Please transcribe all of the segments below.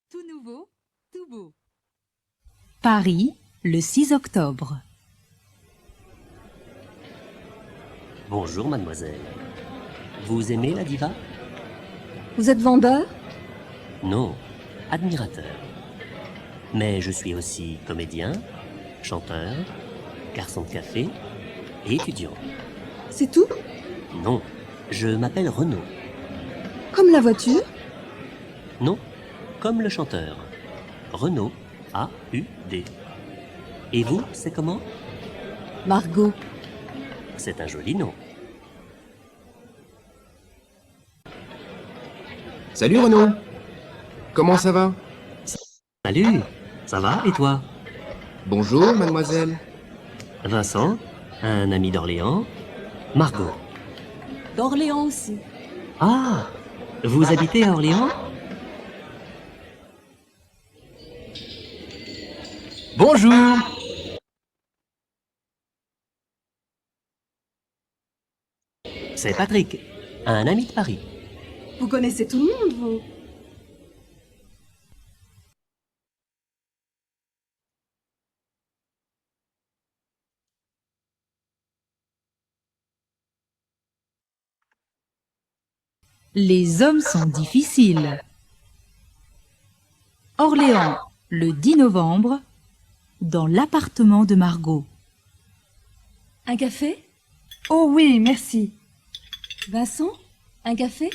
Tout nouveau, tout beau. Paris, le 6 octobre. Bonjour, mademoiselle. Vous aimez la diva? Vous êtes vendeur? Non, admirateur. Mais je suis aussi comédien, chanteur, garçon de café et étudiant. C'est tout? Non, je m'appelle Renaud. Comme la voiture? Non, comme le chanteur. Renaud, A-U-D. Et vous, c'est comment? Margot. C'est un joli nom. Salut Renaud. Comment ça va? Salut, ça va et toi? Bonjour mademoiselle. Vincent, un ami d'Orléans. Margot. D'Orléans aussi. Ah, vous habitez à Orléans? Bonjour. C'est Patrick, un ami de Paris. Vous connaissez tout le monde, vous? Les hommes sont difficiles. Orléans, le 10 novembre, dans l'appartement de Margot. Un café? Oh oui, merci. Vincent, un café?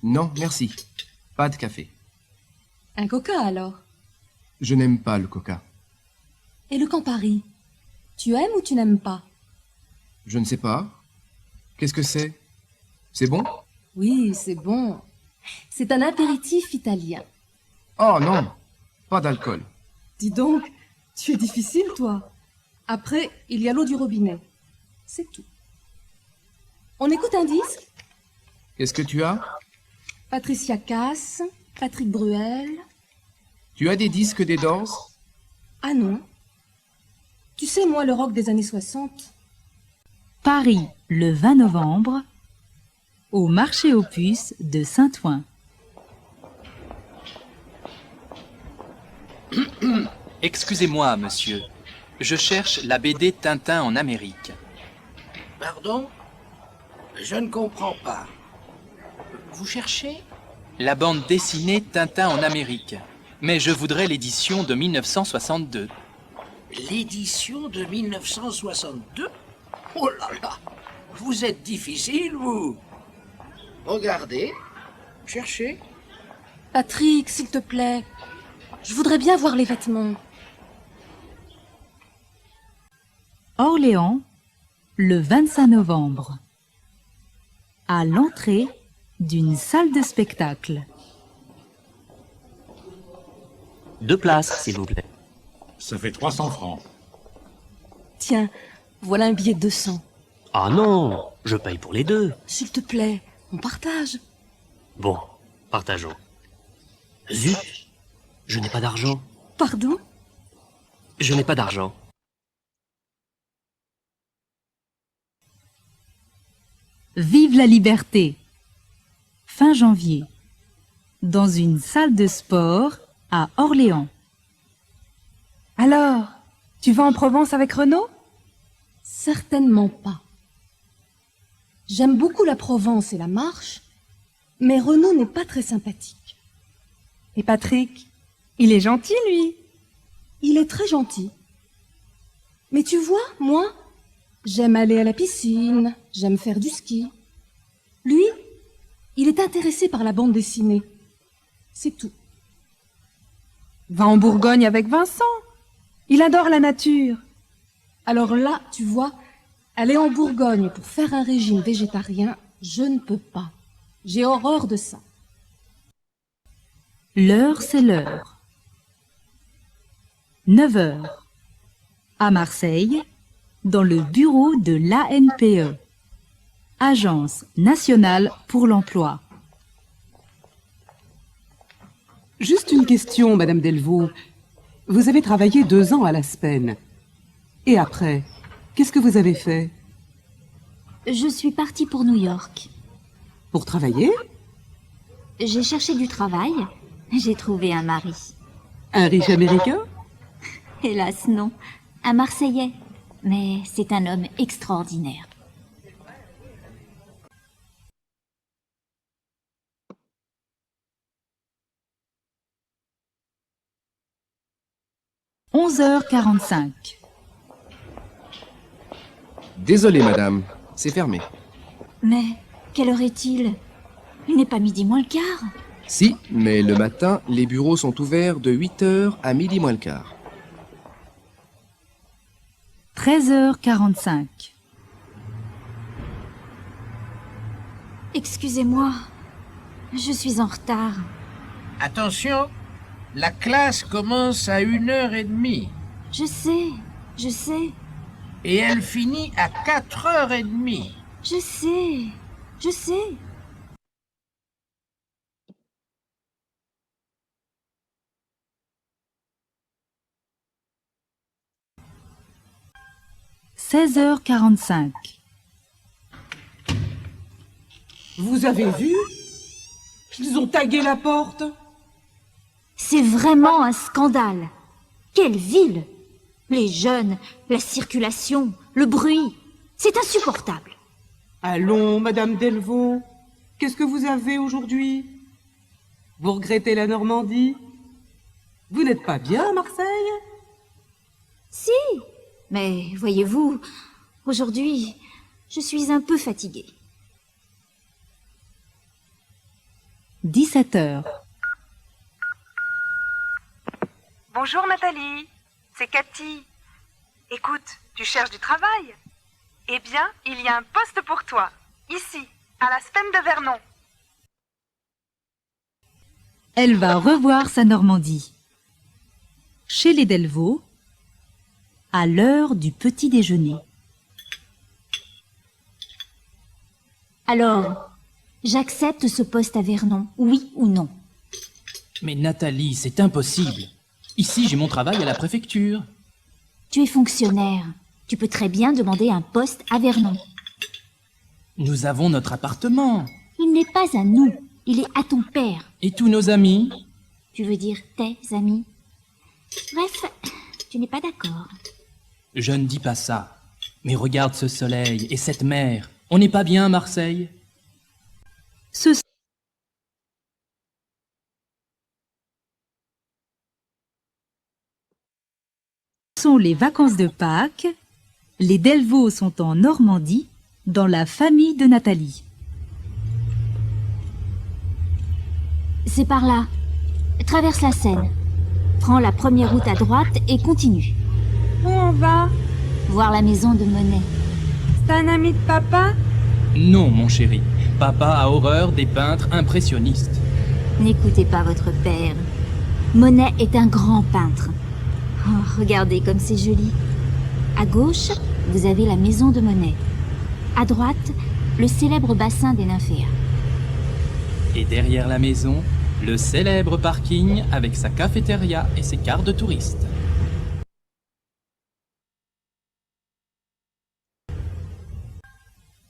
Non, merci. Pas de café. Un coca alors? Je n'aime pas le coca. Et le Campari? Tu aimes ou tu n'aimes pas? Je ne sais pas. Qu'est-ce que c'est? C'est bon? Oui, c'est bon. C'est un apéritif italien. Oh non, pas d'alcool. Dis donc, tu es difficile, toi. Après, il y a l'eau du robinet. C'est tout. On écoute un disque? Qu'est-ce que tu as? Patricia Cass, Patrick Bruel. Tu as des disques des Doors? Ah non. Tu sais, moi, le rock des années 60. Paris, le 20 novembre, au marché aux puces de Saint-Ouen. Excusez-moi, monsieur. Je cherche la BD Tintin en Amérique. Pardon? Je ne comprends pas. Vous cherchez? La bande dessinée Tintin en Amérique. Mais je voudrais l'édition de 1962. L'édition de 1962? Oh là là! Vous êtes difficile, vous! Regardez, cherchez. Patrick, s'il te plaît. Je voudrais bien voir les vêtements. Orléans, le 25 novembre, à l'entrée d'une salle de spectacle. 2 places, s'il vous plaît. Ça fait 300 francs. Tiens, voilà un billet de 200. Ah non, je paye pour les deux. S'il te plaît, on partage. Bon, partageons. Zut, je n'ai pas d'argent. Pardon? Je n'ai pas d'argent. Vive la liberté! Fin janvier, dans une salle de sport à Orléans. Alors, tu vas en Provence avec Renaud? Certainement pas. J'aime beaucoup la Provence et la marche, mais Renaud n'est pas très sympathique. Et Patrick? Il est gentil, lui. Il est très gentil. Mais tu vois, moi, j'aime aller à la piscine, j'aime faire du ski. Lui, il est intéressé par la bande dessinée. C'est tout. Va en Bourgogne avec Vincent. Il adore la nature. Alors là, tu vois, aller en Bourgogne pour faire un régime végétarien, je ne peux pas. J'ai horreur de ça. L'heure, c'est l'heure. 9 heures. À Marseille, dans le bureau de l'ANPE, Agence nationale pour l'emploi. Juste une question, Madame Delvaux. Vous avez travaillé 2 ans à l'Aspen. Et après, qu'est-ce que vous avez fait? Je suis partie pour New York. Pour travailler? J'ai cherché du travail J'ai trouvé un mari. Un riche américain? Hélas, non. Un Marseillais. Mais c'est un homme extraordinaire. « 11h45. Désolé, madame, c'est fermé. Mais quelle heure est-il? Il n'est pas midi moins le quart. Si, mais le matin, les bureaux sont ouverts de 8h à midi moins le quart. 13h45. Excusez-moi, je suis en retard. Attention, la classe commence à 1h30 Je sais, et elle finit à 4h30. je sais. 16h45. Vous avez vu? Ils ont tagué la porte. C'est vraiment un scandale. Quelle ville! Les jeunes, la circulation, le bruit. C'est insupportable. Allons, Madame Delvaux. Qu'est-ce que vous avez aujourd'hui? Vous regrettez la Normandie? Vous n'êtes pas bien à Marseille? Si, mais voyez-vous, aujourd'hui, je suis un peu fatiguée. 17h. Bonjour Nathalie, c'est Cathy. Écoute, tu cherches du travail? Eh bien, il y a un poste pour toi, ici, à la Spen de Vernon. Elle va revoir sa Normandie. Chez les Delvaux, à l'heure du petit déjeuner. Alors, j'accepte ce poste à Vernon, oui ou non? Mais Nathalie, c'est impossible. Ici, j'ai mon travail à la préfecture. Tu es fonctionnaire. Tu peux très bien demander un poste à Vernon. Nous avons notre appartement. Il n'est pas à nous, il est à ton père. Et tous nos amis. Tu veux dire tes amis? Bref, tu n'es pas d'accord. Je ne dis pas ça. Mais regarde ce soleil et cette mer. On n'est pas bien à Marseille? Ce sont les vacances de Pâques. Les Delvaux sont en Normandie, dans la famille de Nathalie. C'est par là. Traverse la Seine. Prends la première route à droite et continue. Où on va? Voir la maison de Monet. C'est un ami de papa? Non, mon chéri. Papa a horreur des peintres impressionnistes. N'écoutez pas votre père. Monet est un grand peintre. Oh, regardez comme c'est joli. À gauche, vous avez la maison de Monet. À droite, le célèbre bassin des nymphéas. Et derrière la maison, le célèbre parking avec sa cafétéria et ses cartes de touristes.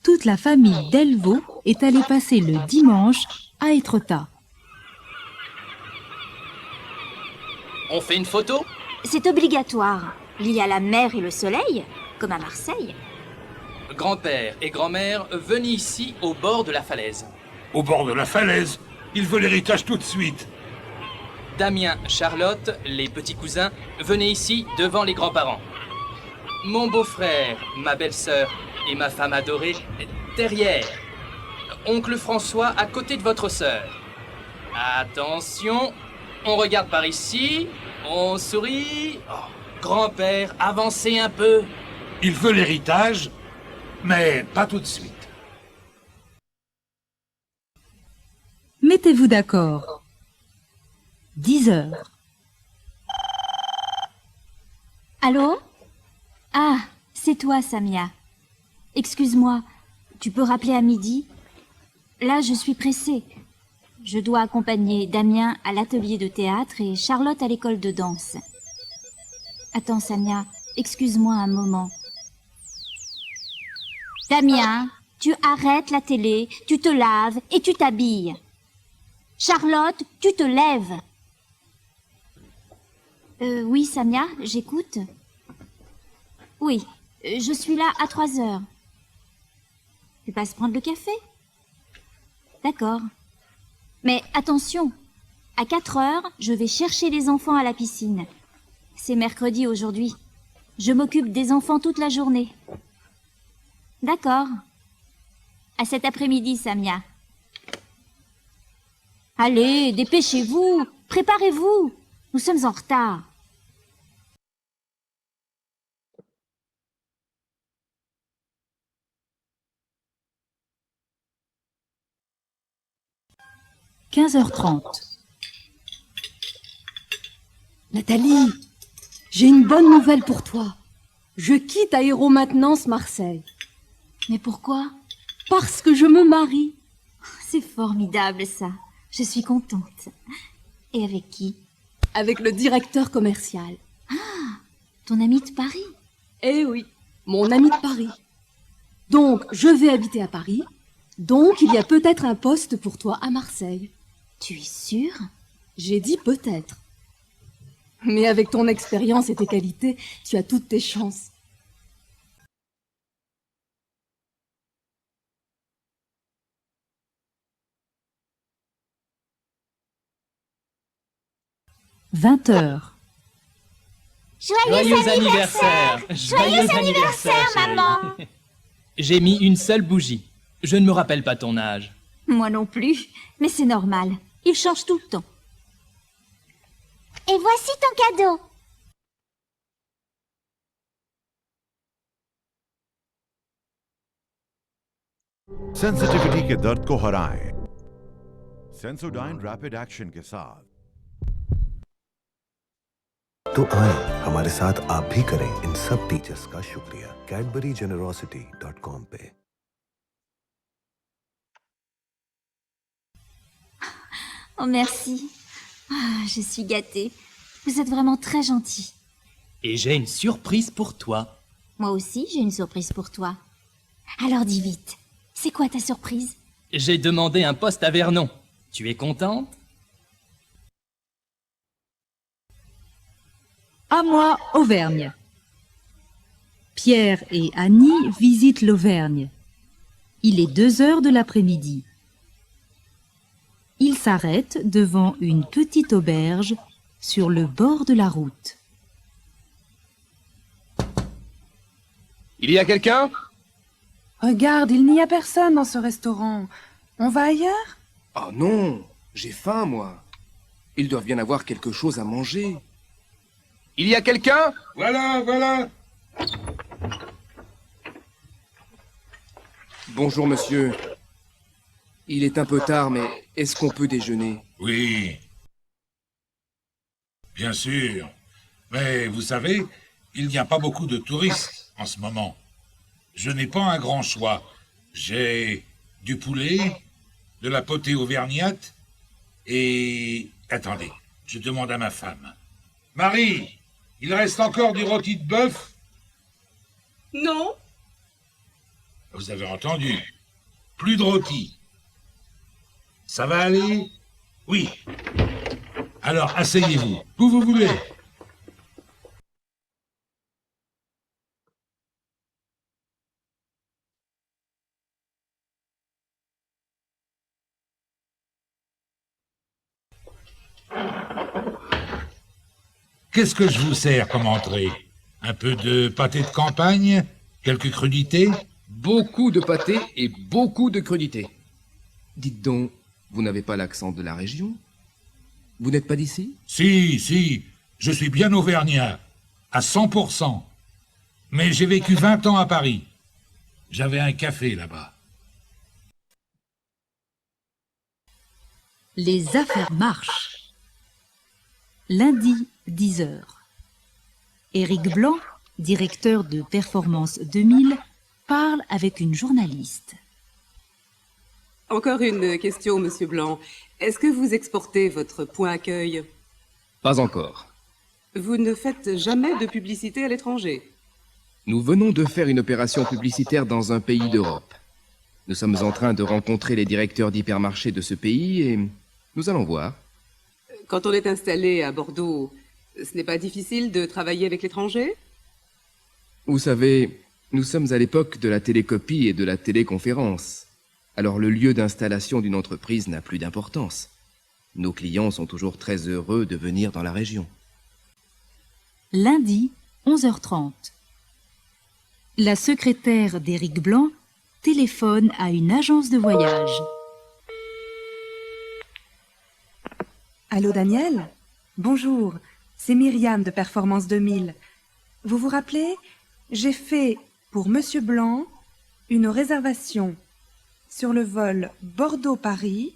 Toute la famille Delvaux est allée passer le dimanche à Étretat. On fait une photo? C'est obligatoire. Il y a la mer et le soleil, comme à Marseille. Grand-père et grand-mère, venez ici au bord de la falaise. Au bord de la falaise. Il veut l'héritage tout de suite. Damien, Charlotte, les petits cousins, venez ici devant les grands-parents. Mon beau-frère, ma belle-sœur et ma femme adorée, derrière. Oncle François à côté de votre sœur. Attention, on regarde par ici, on sourit. Oh, grand-père, avancez un peu. Il veut l'héritage, mais pas tout de suite. Mettez-vous d'accord. 10h. Allô? Ah, c'est toi, Samia. Excuse-moi, tu peux rappeler à midi? Là, je suis pressée. Je dois accompagner Damien à l'atelier de théâtre et Charlotte à l'école de danse. Attends, Samia, excuse-moi un moment. Damien, tu arrêtes la télé, tu te laves et tu t'habilles. Charlotte, tu te lèves. Oui, Samia, j'écoute. Oui, je suis là à 3 heures. Tu passes prendre le café? D'accord. Mais attention, à 4 heures, je vais chercher les enfants à la piscine. C'est mercredi aujourd'hui. Je m'occupe des enfants toute la journée. D'accord. À cet après-midi, Samia. Allez, dépêchez-vous, préparez-vous. Nous sommes en retard. « 15h30. Nathalie, j'ai une bonne nouvelle pour toi. Je quitte Aéromaintenance Marseille. Mais pourquoi? Parce que je me marie. C'est formidable, ça. Je suis contente. Et avec qui? Avec le directeur commercial. Ton ami de Paris? Eh oui, mon ami de Paris. Donc, je vais habiter à Paris. Donc, il y a peut-être un poste pour toi à Marseille. Tu es sûre? J'ai dit peut-être. Mais avec ton expérience et tes qualités, tu as toutes tes chances. « 20h. Joyeux anniversaire! Joyeux anniversaire, maman! J'ai mis une seule bougie. Je ne me rappelle pas ton âge. Moi non plus, mais c'est normal. Il change tout le temps. Et voici ton cadeau. Sensitivity के दर्द को हराएं Sensodyne rapid action के साथ। तो आए हमारे साथ आप भी करें इन सब टीचर्स का शुक्रिया cadburygenerosity.com पे। Oh merci. Ah, je suis gâtée. Vous êtes vraiment très gentil. Et j'ai une surprise pour toi. Moi aussi, j'ai une surprise pour toi. Alors dis vite. C'est quoi ta surprise? J'ai demandé un poste à Vernon. Tu es contente? À moi, Auvergne. Pierre et Annie visitent l'Auvergne. Il est 2h de l'après-midi. Ils s'arrêtent devant une petite auberge sur le bord de la route. Il y a quelqu'un? Regarde, il n'y a personne dans ce restaurant. On va ailleurs? Oh non, j'ai faim, moi. Ils doivent bien avoir quelque chose à manger. Il y a quelqu'un? Voilà, voilà. Bonjour, monsieur. Il est un peu tard, mais est-ce qu'on peut déjeuner? Oui. Bien sûr. Mais vous savez, il n'y a pas beaucoup de touristes en ce moment. Je n'ai pas un grand choix. J'ai du poulet, de la potée auvergnate et... Attendez, je demande à ma femme. Marie, il reste encore du rôti de bœuf? Non. Vous avez entendu. Plus de rôti. Ça va aller? Oui. Alors, asseyez-vous. Où vous voulez. Qu'est-ce que je vous sers comme entrée? Un peu de pâté de campagne? Quelques crudités? Beaucoup de pâté et beaucoup de crudités. Dites donc, vous n'avez pas l'accent de la région? Vous n'êtes pas d'ici? Si, je suis bien auvergnat, à 100%. Mais j'ai vécu 20 ans à Paris. J'avais un café là-bas. Les affaires marchent. Lundi, 10h. Éric Blanc, directeur de Performance 2000, parle avec une journaliste. Encore une question, Monsieur Blanc. Est-ce que vous exportez votre point accueil? Pas encore. Vous ne faites jamais de publicité à l'étranger? Nous venons de faire une opération publicitaire dans un pays d'Europe. Nous sommes en train de rencontrer les directeurs d'hypermarchés de ce pays et nous allons voir. Quand on est installé à Bordeaux, Ce n'est pas difficile de travailler avec l'étranger? Vous savez, nous sommes à l'époque de la télécopie et de la téléconférence. Alors le lieu d'installation d'une entreprise n'a plus d'importance. Nos clients sont toujours très heureux de venir dans la région. Lundi, 11h30. La secrétaire d'Éric Blanc téléphone à une agence de voyage. Allô Daniel? Bonjour, c'est Myriam de Performance 2000. Vous vous rappelez? J'ai fait, pour Monsieur Blanc, une réservation sur le vol Bordeaux-Paris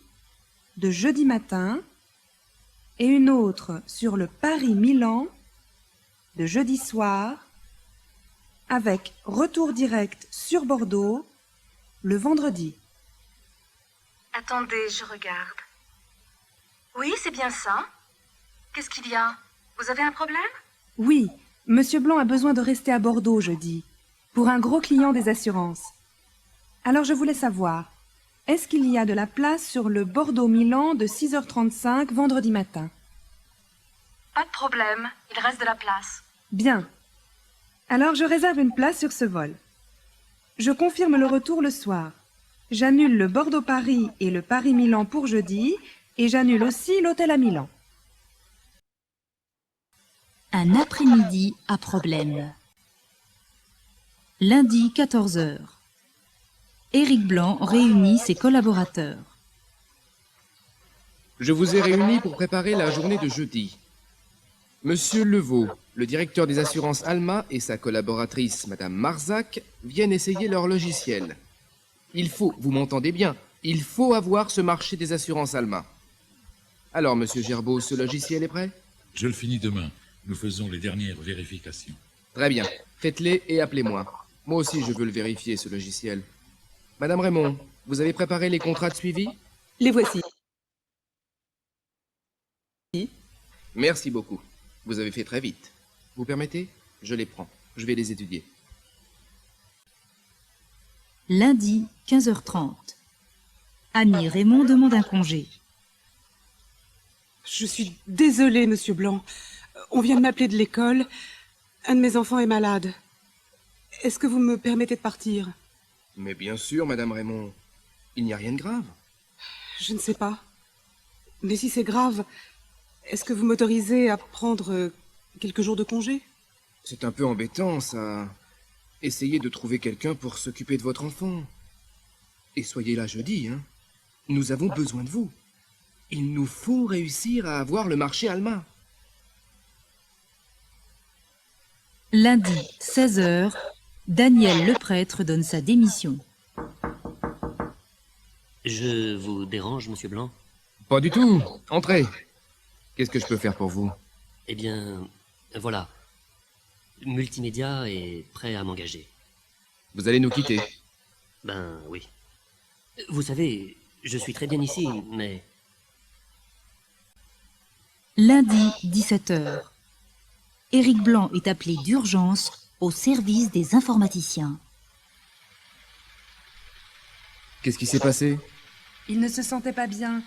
de jeudi matin et une autre sur le Paris-Milan de jeudi soir avec retour direct sur Bordeaux le vendredi. Attendez, je regarde. Oui, c'est bien ça. Qu'est-ce qu'il y a? Vous avez un problème? Oui, Monsieur Blanc a besoin de rester à Bordeaux jeudi pour un gros client des assurances. Alors je voulais savoir, est-ce qu'il y a de la place sur le Bordeaux-Milan de 6h35 vendredi matin? Pas de problème, il reste de la place. Bien. Alors je réserve une place sur ce vol. Je confirme le retour le soir. J'annule le Bordeaux-Paris et le Paris-Milan pour jeudi et j'annule aussi l'hôtel à Milan. Un après-midi à problème. Lundi, 14h. Éric Blanc réunit ses collaborateurs. Je vous ai réunis pour préparer la journée de jeudi. Monsieur Levaux, le directeur des assurances Alma et sa collaboratrice, Madame Marzac, viennent essayer leur logiciel. Il faut, vous m'entendez bien, il faut avoir ce marché des assurances Alma. Alors, Monsieur Gerbeau, ce logiciel est prêt? Je le finis demain. Nous faisons les dernières vérifications. Très bien. Faites-les et appelez-moi. Moi aussi, je veux le vérifier, ce logiciel. Madame Raymond, vous avez préparé les contrats de suivi? Les voici. Merci beaucoup. Vous avez fait très vite. Vous permettez? Je les prends. Je vais les étudier. Lundi, 15h30. Annie Raymond demande un congé. Je suis désolée, Monsieur Blanc. On vient de m'appeler de l'école. Un de mes enfants est malade. Est-ce que vous me permettez de partir? Mais bien sûr, Madame Raymond. Il n'y a rien de grave. Je ne sais pas. Mais si c'est grave, est-ce que vous m'autorisez à prendre quelques jours de congé? C'est un peu embêtant, ça. Essayez de trouver quelqu'un pour s'occuper de votre enfant. Et soyez là jeudi, hein. Nous avons besoin de vous. Il nous faut réussir à avoir le marché Alma. Lundi, 16h, Daniel le prêtre donne sa démission. Je vous dérange, Monsieur Blanc? Pas du tout. Entrez. Qu'est-ce que je peux faire pour vous? Eh bien, voilà. Multimédia est prêt à m'engager. Vous allez nous quitter? Ben oui. Vous savez, je suis très bien ici, mais... Lundi, 17h. Éric Blanc est appelé d'urgence au service des informaticiens. Qu'est-ce qui s'est passé? Il ne se sentait pas bien.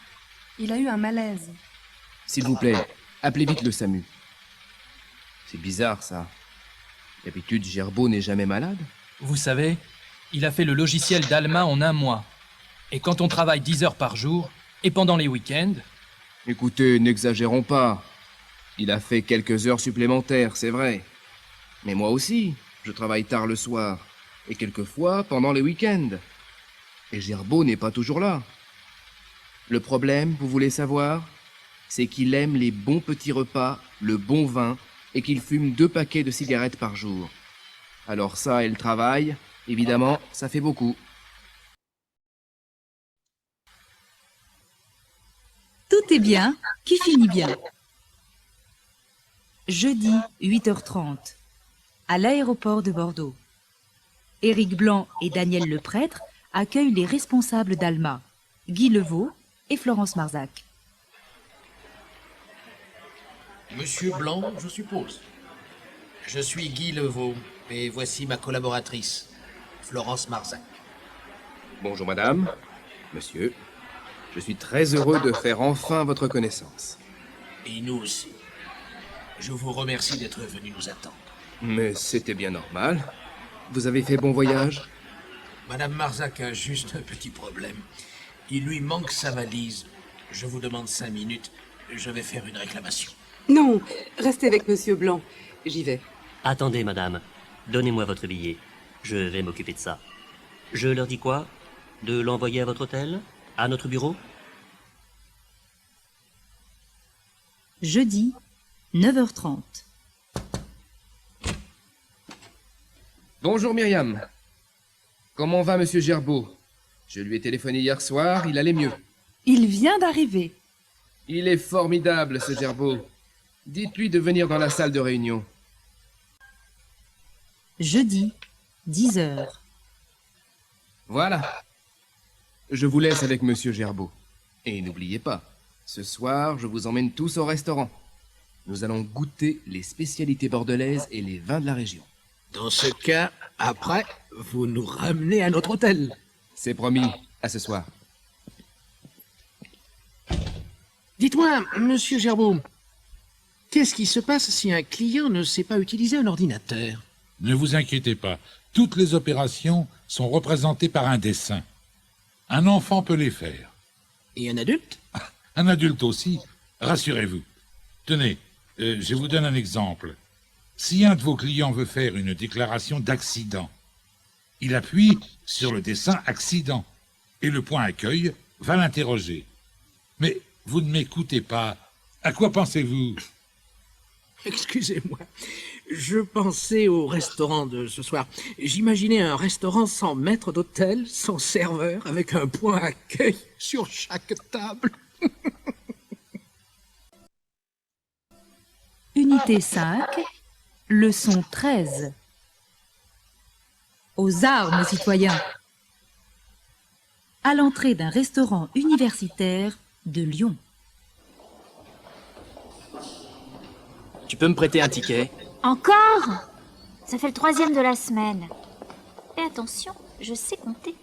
Il a eu un malaise. S'il vous plaît, appelez vite le SAMU. C'est bizarre, ça. D'habitude, Gerbeau n'est jamais malade. Vous savez, il a fait le logiciel d'Alma en 1 mois. Et quand on travaille 10 heures par jour, et pendant les week-ends... Écoutez, n'exagérons pas. Il a fait quelques heures supplémentaires, c'est vrai. Mais moi aussi, je travaille tard le soir. Et quelquefois pendant les week-ends. Et Gerbeau n'est pas toujours là. Le problème, vous voulez savoir, c'est qu'il aime les bons petits repas, le bon vin, et qu'il fume 2 paquets de cigarettes par jour. Alors ça et le travail, évidemment, ça fait beaucoup. Tout est bien qui finit bien. Jeudi, 8h30. À l'aéroport de Bordeaux. Éric Blanc et Daniel le prêtre accueillent les responsables d'Alma, Guy Levaux et Florence Marzac. Monsieur Blanc, je suppose. Je suis Guy Levaux, et voici ma collaboratrice, Florence Marzac. Bonjour madame, monsieur. Je suis très heureux de faire enfin votre connaissance. Et nous aussi. Je vous remercie d'être venu nous attendre. Mais c'était bien normal. Vous avez fait bon voyage? Madame Marzac a juste un petit problème. Il lui manque sa valise. Je vous demande 5 minutes. Je vais faire une réclamation. Non, restez avec Monsieur Blanc. J'y vais. Attendez, madame. Donnez-moi votre billet. Je vais m'occuper de ça. Je leur dis quoi? De l'envoyer à votre hôtel? À notre bureau? Jeudi, 9h30. Bonjour Myriam. Comment va Monsieur Gerbeau? Je lui ai téléphoné hier soir, il allait mieux. Il vient d'arriver. Il est formidable, ce Gerbeau. Dites-lui de venir dans la salle de réunion. Jeudi, 10h. Voilà. Je vous laisse avec Monsieur Gerbeau. Et n'oubliez pas, ce soir, je vous emmène tous au restaurant. Nous allons goûter les spécialités bordelaises et les vins de la région. Dans ce cas, après, vous nous ramenez à notre hôtel. C'est promis. À ce soir. Dites-moi, Monsieur Gerbeau, qu'est-ce qui se passe si un client ne sait pas utiliser un ordinateur? Ne vous inquiétez pas, toutes les opérations sont représentées par un dessin. Un enfant peut les faire. Et un adulte? Un adulte aussi, rassurez-vous. Tenez, je vous donne un exemple. Si un de vos clients veut faire une déclaration d'accident, il appuie sur le dessin accident et le point accueil va l'interroger. Mais vous ne m'écoutez pas. À quoi pensez-vous? Excusez-moi, je pensais au restaurant de ce soir. J'imaginais un restaurant sans maître d'hôtel, sans serveur, avec un point accueil sur chaque table. Unité 5, leçon 13. Aux armes, citoyens! À l'entrée d'un restaurant universitaire de Lyon. Tu peux me prêter un ticket? Encore? Ça fait le 3e de la semaine. Fais attention, je sais compter.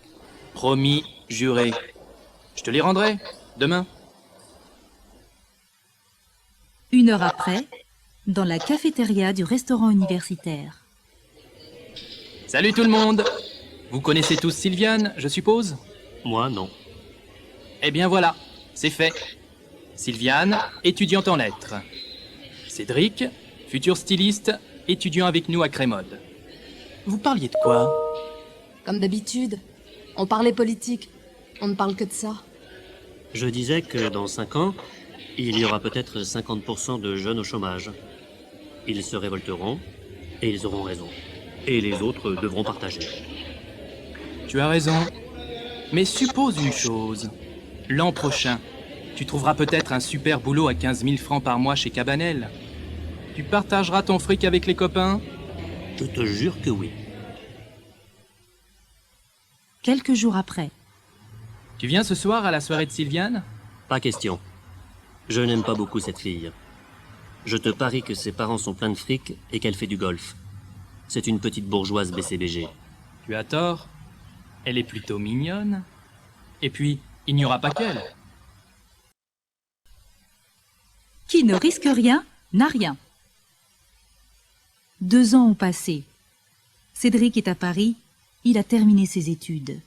Promis, juré. Je te les rendrai, demain. 1 heure après, dans la cafétéria du restaurant universitaire. Salut tout le monde! Vous connaissez tous Sylviane, je suppose? Moi, non. Eh bien voilà, c'est fait. Sylviane, étudiante en lettres. Cédric, futur styliste, étudiant avec nous à Crémode. Vous parliez de quoi? Comme d'habitude, on parlait politique. On ne parle que de ça. Je disais que dans 5 ans, il y aura peut-être 50% de jeunes au chômage. Ils se révolteront, et ils auront raison. Et les autres devront partager. Tu as raison. Mais suppose une chose. L'an prochain, tu trouveras peut-être un super boulot à 15 000 francs par mois chez Cabanel. Tu partageras ton fric avec les copains? Je te jure que oui. Quelques jours après. Tu viens ce soir à la soirée de Sylviane? Pas question. Je n'aime pas beaucoup cette fille. Je te parie que ses parents sont pleins de fric et qu'elle fait du golf. C'est une petite bourgeoise BCBG. Tu as tort. Elle est plutôt mignonne. Et puis, il n'y aura pas qu'elle. Qui ne risque rien n'a rien. 2 ans ont passé. Cédric est à Paris. Il a terminé ses études.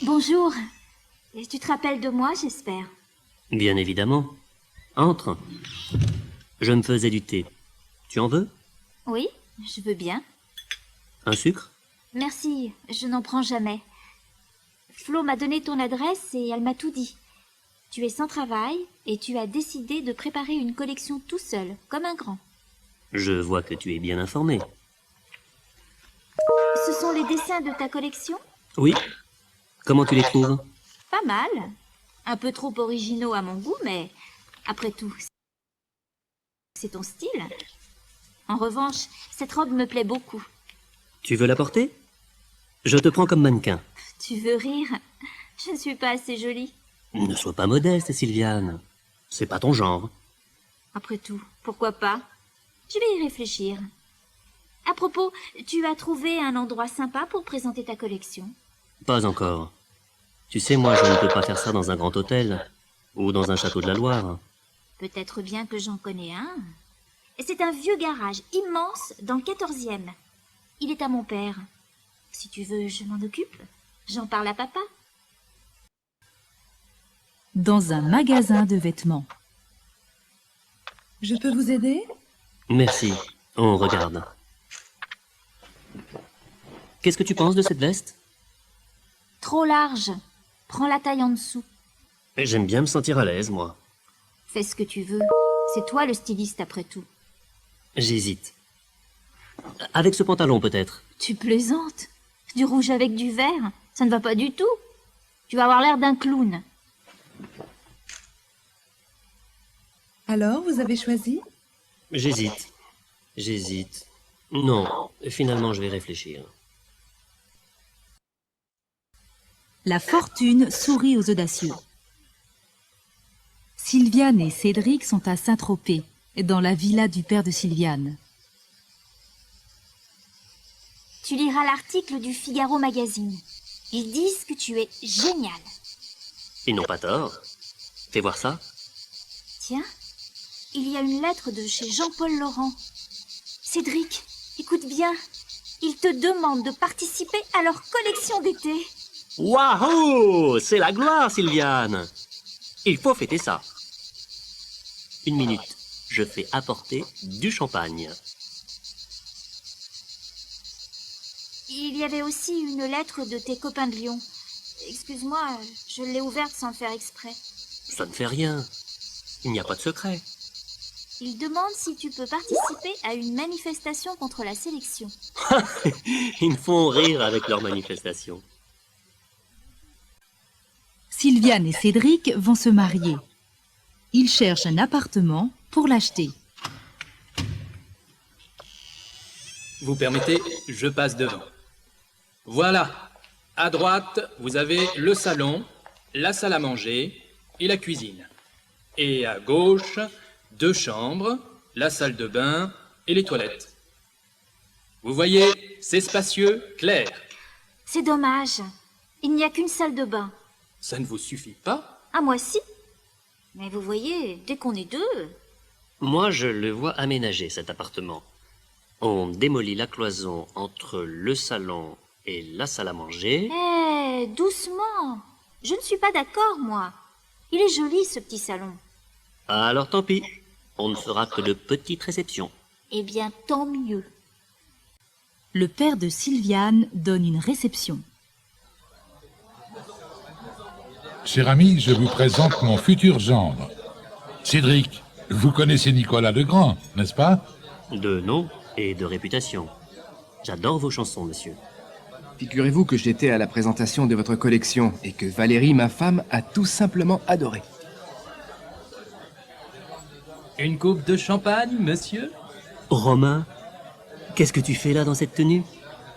Bonjour. Et tu te rappelles de moi, j'espère? Bien évidemment. Entre. Je me faisais du thé. Tu en veux? Oui, je veux bien. Un sucre? Merci, je n'en prends jamais. Flo m'a donné ton adresse et elle m'a tout dit. Tu es sans travail et tu as décidé de préparer une collection tout seul, comme un grand. Je vois que tu es bien informé. Ce sont les dessins de ta collection? Oui. Comment tu les trouves? Pas mal. Un peu trop originaux à mon goût, mais après tout, c'est ton style. En revanche, cette robe me plaît beaucoup. Tu veux la porter? Je te prends comme mannequin. Tu veux rire? Je ne suis pas assez jolie. Ne sois pas modeste, Sylviane. C'est pas ton genre. Après tout, pourquoi pas? Je vais y réfléchir. À propos, tu as trouvé un endroit sympa pour présenter ta collection? Pas encore. Tu sais, moi, je ne peux pas faire ça dans un grand hôtel. Ou dans un château de la Loire. Peut-être bien que j'en connais un. Et c'est un vieux garage immense dans le 14e. Il est à mon père. Si tu veux, je m'en occupe. J'en parle à papa. Dans un magasin de vêtements. Je peux vous aider? Merci. On regarde. Qu'est-ce que tu penses de cette veste? Trop large. Prends la taille en dessous. J'aime bien me sentir à l'aise, moi. Fais ce que tu veux. C'est toi le styliste après tout. J'hésite. Avec ce pantalon, peut-être. Tu plaisantes? Du rouge avec du vert? Ça ne va pas du tout. Tu vas avoir l'air d'un clown. Alors, vous avez choisi? J'hésite. J'hésite. Non, finalement, je vais réfléchir. La fortune sourit aux audacieux. Sylviane et Cédric sont à Saint-Tropez, dans la villa du père de Sylviane. Tu liras l'article du Figaro Magazine. Ils disent que tu es génial. Ils n'ont pas tort. Fais voir ça. Tiens, il y a une lettre de chez Jean-Paul Laurent. Cédric, écoute bien. Ils te demandent de participer à leur collection d'été. Waouh! C'est la gloire, Sylviane! Il faut fêter ça. Une minute. Je fais apporter du champagne. Il y avait aussi une lettre de tes copains de Lyon. Excuse-moi, je l'ai ouverte sans le faire exprès. Ça ne fait rien. Il n'y a pas de secret. Ils demandent si tu peux participer à une manifestation contre la sélection. Ils me font rire avec leur manifestation. Sylviane et Cédric vont se marier. Ils cherchent un appartement pour l'acheter. Vous permettez, je passe devant. Voilà. À droite, vous avez le salon, la salle à manger et la cuisine. Et à gauche, 2 chambres, la salle de bain et les toilettes. Vous voyez, c'est spacieux, clair. C'est dommage. Il n'y a qu'une salle de bain. Ça ne vous suffit pas? Ah, moi si. Mais vous voyez, dès qu'on est 2... Moi, je le vois aménagé, cet appartement. On démolit la cloison entre le salon et la salle à manger. Eh, doucement. Je ne suis pas d'accord, moi. Il est joli, ce petit salon. Alors tant pis. On ne fera que de petites réceptions. Eh bien, tant mieux. Le père de Sylviane donne une réception. Cher ami, je vous présente mon futur gendre. Cédric, vous connaissez Nicolas Legrand, n'est-ce pas? De nom et de réputation. J'adore vos chansons, monsieur. Figurez-vous que j'étais à la présentation de votre collection et que Valérie, ma femme, a tout simplement adoré. Une coupe de champagne, monsieur? Romain, qu'est-ce que tu fais là dans cette tenue?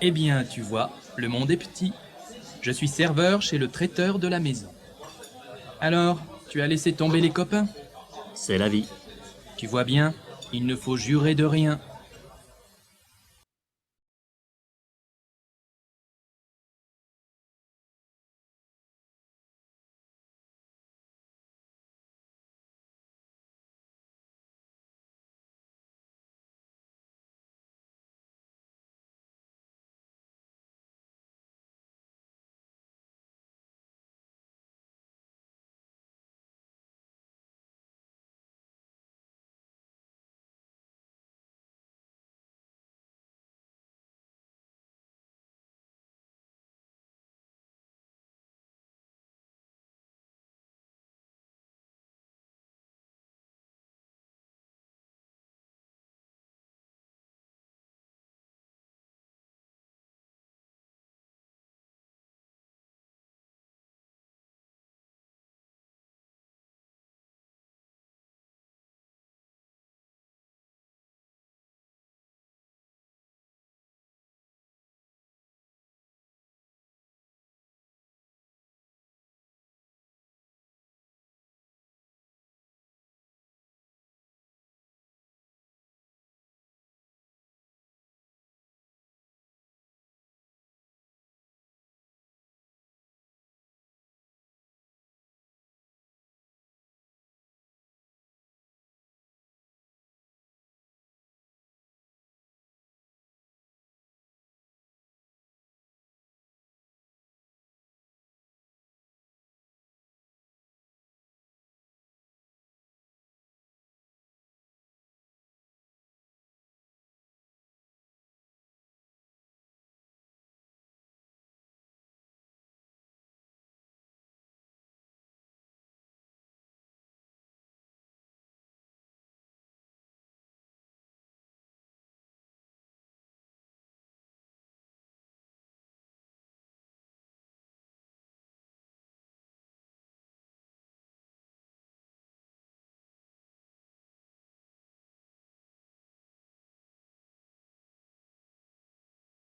Eh bien, tu vois, le monde est petit. Je suis serveur chez le traiteur de la maison. Alors, tu as laissé tomber les copains? C'est la vie. Tu vois bien, il ne faut jurer de rien.